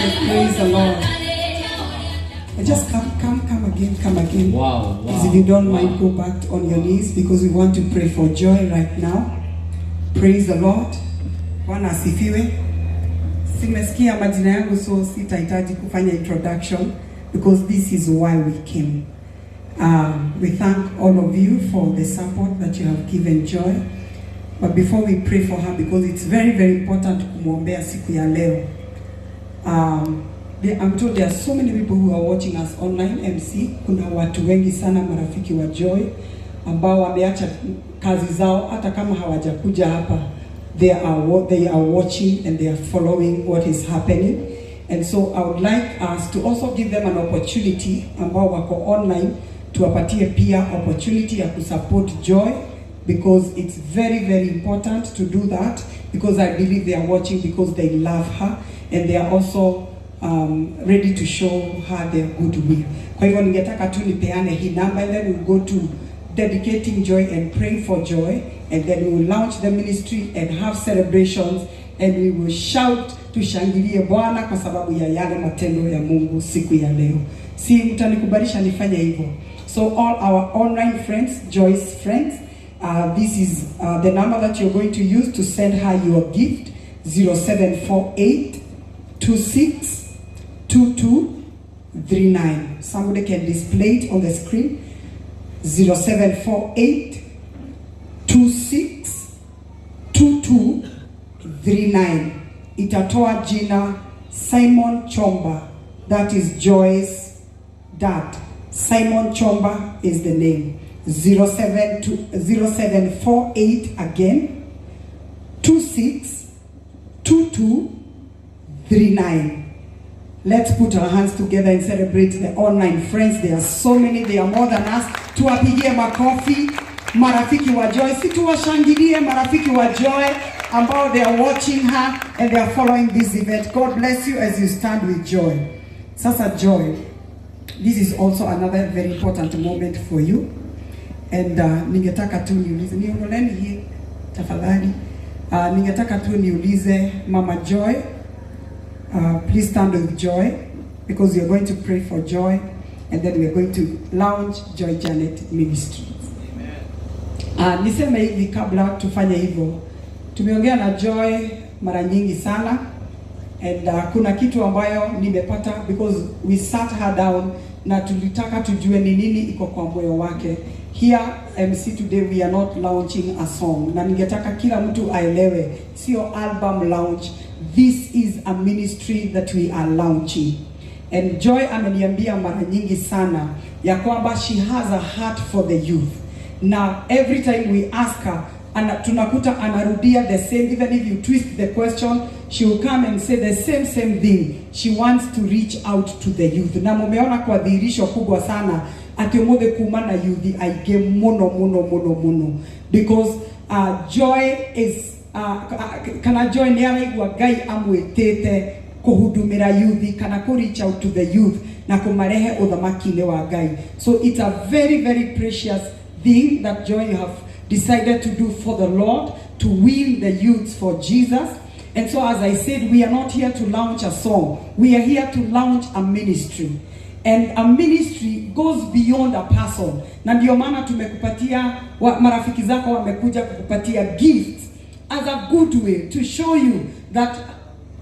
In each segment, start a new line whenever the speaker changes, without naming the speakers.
Praise the Lord. Just come again.
Wow.
If you don't mind, go back on your knees because we want to pray for joy right now. Praise the Lord. Bwana asifiwe. Simesikia majina yangu, so sitahitaji kufanya introduction because this is why we came. We thank all of you for the support that you have given Joy. But before we pray for her, because it's very, very important kumwombea siku ya leo. I'm told there are so many people who are watching us online MC. Kuna watu wengi sana marafiki wa Joy ambao wameacha kazi zao hata kama hawajakuja hapa. They are watching and they are following what is happening. And so I would like us to also give them an opportunity ambao wako online tuwapatie pia opportunity ya kusupport Joy because it's very, very important to do that because I believe they are watching because they love her and they are also ready to show her their goodwill. Kwa hivyo ningetaka tu nipeane hii number and then we'll go to dedicating Joy and praying for Joy and then we will launch the ministry and have celebrations and we will shout tushangilie Bwana kwa sababu ya yale matendo ya Mungu siku ya leo. Si mtanikubalisha nifanye hivyo. So all our online friends, Joy's friends, this is the number that you're going to use to send her your gift, 0748 26 2239. Somebody can display it on the screen. 0748 26 2239. Itatoa jina Simon Chomba. That is Joy's dad. Simon Chomba is the name. 0748 again 26 2239. Let's put our hands together and celebrate the online friends. There are so many, they are more than us. Tuwapigie makofi marafiki wa Joy. Si tuwashangilie marafiki wa Joy ambao they are watching her and they are following this event. God bless you as you stand with Joy. Sasa Joy, this is also another very important moment for you. And ningetaka tu niulize, niongoleni hii tafadhali. Ningetaka tu niulize Mama Joy. Please stand with Joy because we are going to pray for Joy and then we are going to launch Joy Janet Ministries. Amen. Niseme hivi kabla tufanye hivyo. Tumeongea na Joy mara nyingi sana and kuna kitu ambayo nimepata because we sat her down na tulitaka tujue ni nini iko kwa moyo wake. Here MC today we are not launching a song. Na ningetaka kila mtu aelewe sio album launch. This is a ministry that we are launching. And Joy ameniambia mara nyingi sana ya kwamba she has a heart for the youth. Now every time we ask her tunakuta anarudia the same, even if you twist the question she will come and say the same thing. She wants to reach out to the youth. Na mumeona kwa dhihirisho kubwa sana ati umode kumana youth aige muno because Joy is kana Joy ni araigwa Ngai amwitete kuhudumira youth kana ku reach out to the youth na kumarehe uthamaki-ini wa Ngai. So it's a very, very precious thing that Joy have decided to do for the Lord, to win the youths for Jesus. And so as I said, we are not here to launch a song. We are here to launch a ministry. And a ministry goes beyond a person. Na ndio maana tumekupatia marafiki zako wamekuja kukupatia gifts as a good way to show you that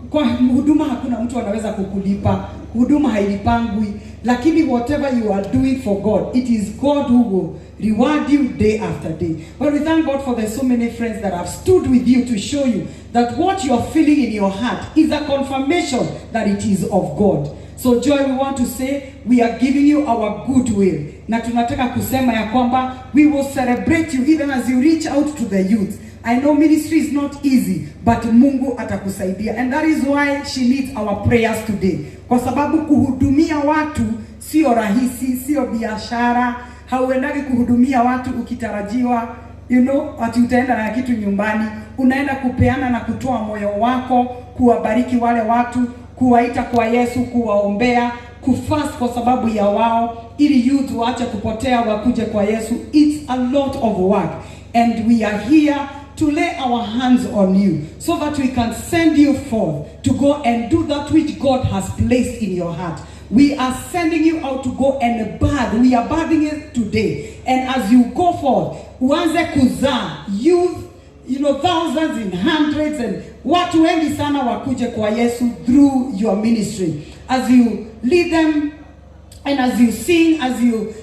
kwa huduma hakuna mtu anaweza kukulipa. Huduma hailipangwi. Lakini whatever you are doing for God, it is God who will reward you day after day. But we thank God for the so many friends that have stood with you to show you that what you are feeling in your heart is a confirmation that it is of God. So Joy, we want to say we are giving you our goodwill. Na tunataka kusema ya kwamba we will celebrate you even as you reach out to the youth. I know ministry is not easy, but Mungu atakusaidia. And that is why she needs our prayers today. Kwa sababu kuhudumia watu sio rahisi, sio biashara. Hauendagi kuhudumia watu ukitarajiwa, ati utaenda na kitu nyumbani. Unaenda kupeana na kutoa moyo wako, kuwabariki wale watu, kuwaita kwa Yesu, kuwaombea, kufast kwa sababu ya wao, ili youth waache kupotea wakuje kwa Yesu. It's a lot of work. And we are here to lay our hands on you so that we can send you forth to go and do that which God has placed in your heart. We are sending you out to go and birth. We are birthing it today. And as you go forth, uanze kuzaa youth, thousands and hundreds, and watu wengi sana wakuje kwa Yesu through your ministry. As you lead them and as you sing, as you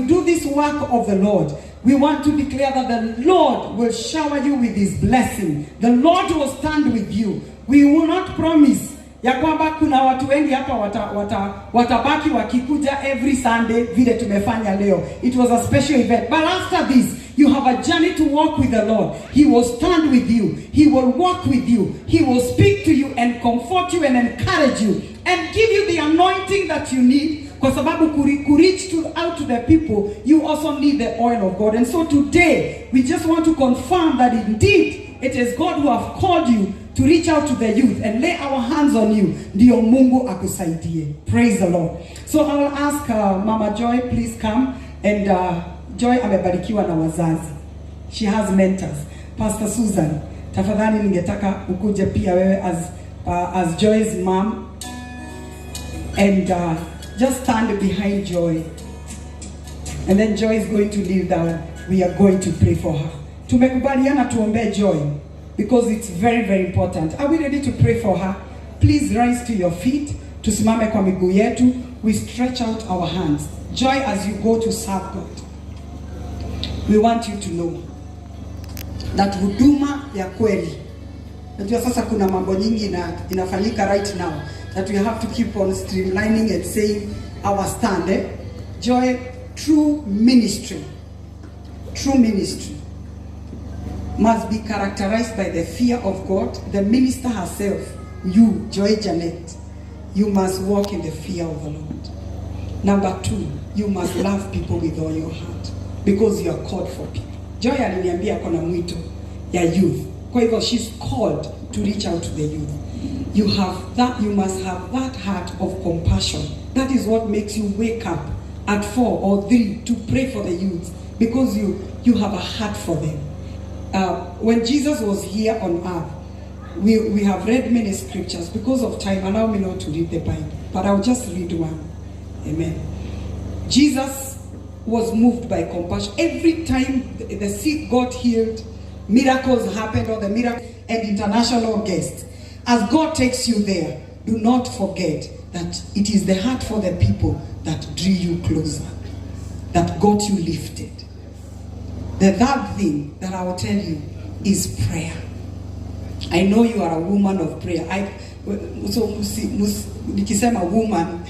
do this work of the Lord, we want to declare that the Lord will shower you with his blessing. The Lord will stand with you. We will not promise ya kwamba kuna watu wengi hapa watabaki wakikuja every Sunday vile tumefanya leo. It was a special event. But after this, you have a journey to walk with the Lord. He will stand with you. He will walk with you. He will speak to you and comfort you and encourage you and give you the anointing that you need. Kwa sababu reach out to the people, you also need the oil of God. And so today, we just want to confirm that indeed, it is God who have called you to reach out to the youth and lay our hands on you. Ndiyo Mungu akusaidie. Praise the Lord. So I will ask Mama Joy, please come. And Joy amebarikiwa na wazazi. She has mentors. Pastor Susan, tafadhali ningetaka ukuje pia wewe as Joy's mom. And just stand behind Joy. And then Joy is going to kneel down. We are going to pray for her. Tumekubaliana tuombe Joy because it's very, very important. Are we ready to pray for her? Please rise to your feet. Tusimame kwa miguu yetu. We stretch out our hands. Joy, as you go to serve God, we want you to know that huduma ya kweli. Najua sasa kuna mambo nyingi inafanyika right now that we have to keep on streamlining and saying our stand. Joy, true ministry must be characterized by the fear of God. The minister herself, you, Joy Janet, you must walk in the fear of the Lord. Number 2, you must love people with all your heart because you are called for people. Joy aliniambia kona mwito ya youth. Kwa hivyo she's called to reach out to the youth. You must have that heart of compassion. That is what makes you wake up at 4 or 3 to pray for the youth, because you have a heart for them. When Jesus was here on earth, we have read many scriptures. Because of time, allow me not to read the Bible, but I'll just read one. Amen. Jesus was moved by compassion. Every time the sick got healed, miracles happened, or the miracle and international guests. As God takes you there, do not forget that it is the heart for the people that drew you closer, that got you lifted. The third thing that I will tell you is prayer. I know you are a woman of prayer. Nikisema woman,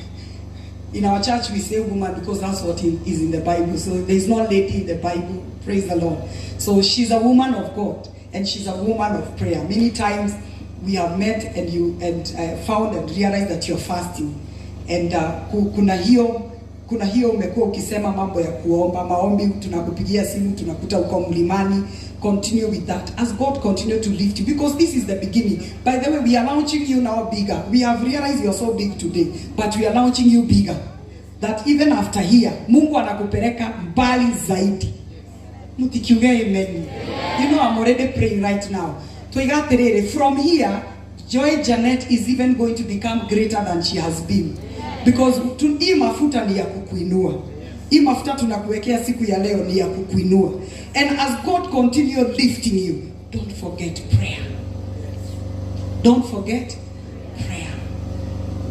in our church we say woman because that's what is in the Bible. So there is no lady in the Bible. Praise the Lord. So she's a woman of God and she's a woman of prayer. Many times we have met and found and realized that you're fasting. And kuna hiyo umekuwa ukisema mambo ya kuomba, maombi, tunakupigia simu, tunakuta uko mlimani. Continue with that as God continue to lift you, because this is the beginning. By the way, we are launching you now bigger. We have realized you're so big today, but we are launching you bigger. That even after here, Mungu anakupeleka mbali zaidi. Mutikiuge amen. You know, I'm already praying right now. From here, Joy Janet is even going to become greater than she has been. Because hii mafuta ni ya kukuinua. Hii mafuta tunakuwekea siku ya leo ni ya kukuinua. And as God continue lifting you, don't forget prayer. Don't forget prayer.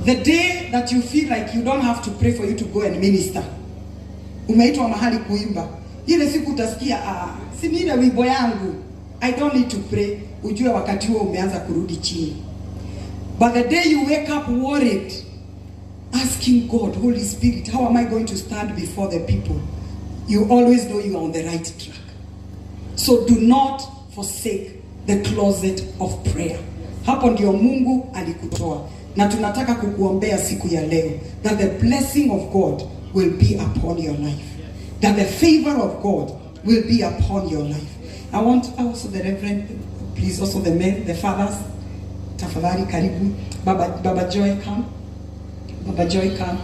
The day that you feel like you don't have to pray for you to go and minister, umeitwa mahali kuimba, ile siku utasikia si mimi wimbo yangu, I don't need to pray, ujue wakati huo umeanza kurudi chini. But the day you wake up worried, asking God, Holy Spirit, how am I going to stand before the people? You always know you are on the right track. So do not forsake the closet of prayer. Hapo ndio Mungu alikutoa. Na tunataka kukuombea siku ya leo, that the blessing of God will be upon your life. That the favor of God will be upon your life. I want also the reverend, please, also the men, the fathers. Tafadhali karibu. Baba Joy, come. Baba Joy, come.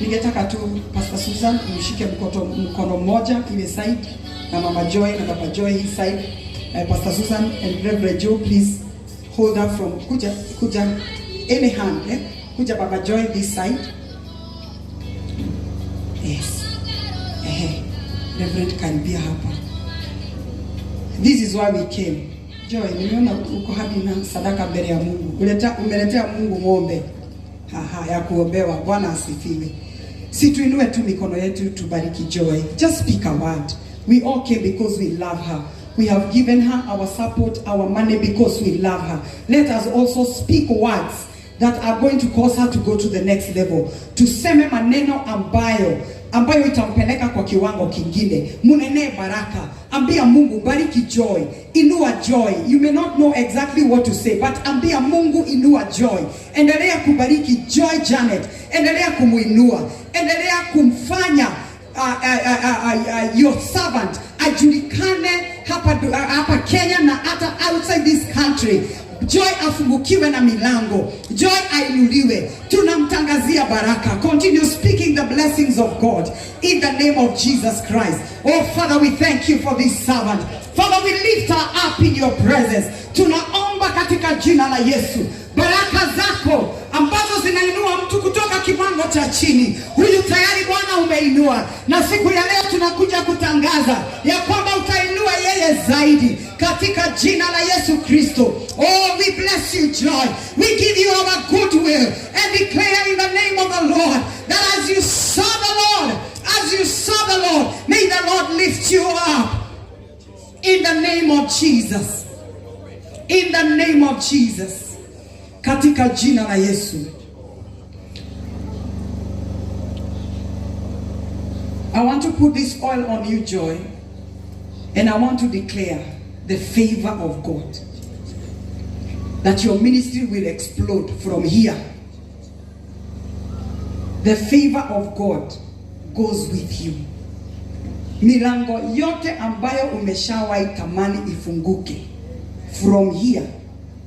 Ningetaka tu Pastor Susan umshike mkono mmoja ile side na Mama Joy na Baba Joy hii side. Pastor Susan and Reverend Joe, please hold up from kuja any hand, kuja Baba Joy this side. Yes. Reverend karibia hapa. This is why we came. Joy, nimeona uko hadi na sadaka mbele ya Mungu. Umeletea Mungu ng'ombe. Ya kuombewa. Bwana asifiwe. Si tuinue tu mikono yetu tubariki Joy. Just speak a word. We all came because we love her. We have given her our support, our money because we love her. Let us also speak words that are going to cause her to go to the next level. Tuseme maneno ambayo itampeleka kwa kiwango kingine. Munene baraka. Ambia Mungu bariki Joy. Inua Joy. You may not know exactly what to say, but ambia Mungu inua Joy. Endelea kubariki Joy Janet. Endelea kumuinua. Endelea kumfanya your servant ajulikane hapa Kenya na hata outside this country. Joy afungukiwe na milango. Joy ainuliwe. Tunamtangazia baraka. Continue speaking the blessings of God in the name of Jesus Christ. Oh Father, we thank you for this servant. Father, we lift her up in your presence. Tunaomba katika jina la Yesu. Baraka zako ambazo zinainua mtu kutoka kiwango cha chini. Huyu tayari Bwana umeinua. Na siku ya leo tunakuja kutangaza ya kwamba utainua yeye zaidi katika jina la Yesu Kristo. Oh, we bless you, Joy. We give you our goodwill and declare in the name of the Lord that as you serve the Lord, may the Lord lift you up in the name of Jesus. In the name of Jesus. Katika jina la Yesu. I want to put this oil on you, Joy, and I want to declare the favor of God, that your ministry will explode from here. The favor of God goes with you. Milango yote ambayo umeshawahi tamani ifunguke, from here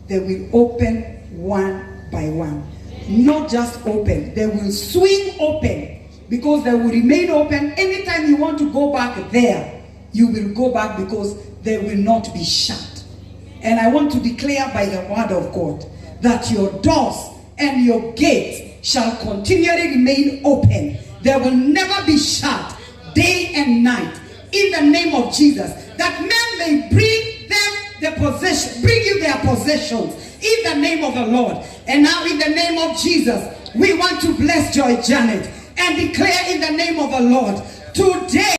they will open one by one. Not just open, they will swing open, because they will remain open. Anytime you want to go back there, you will go back, because they will not be shut. And I want to declare by the word of God that your doors and your gates shall continually remain open. They will never be shut day and night, in the name of Jesus, that men may bring you their possessions in the name of the Lord. And now in the name of Jesus, we want to bless Joy Janet and declare in the name of the Lord today.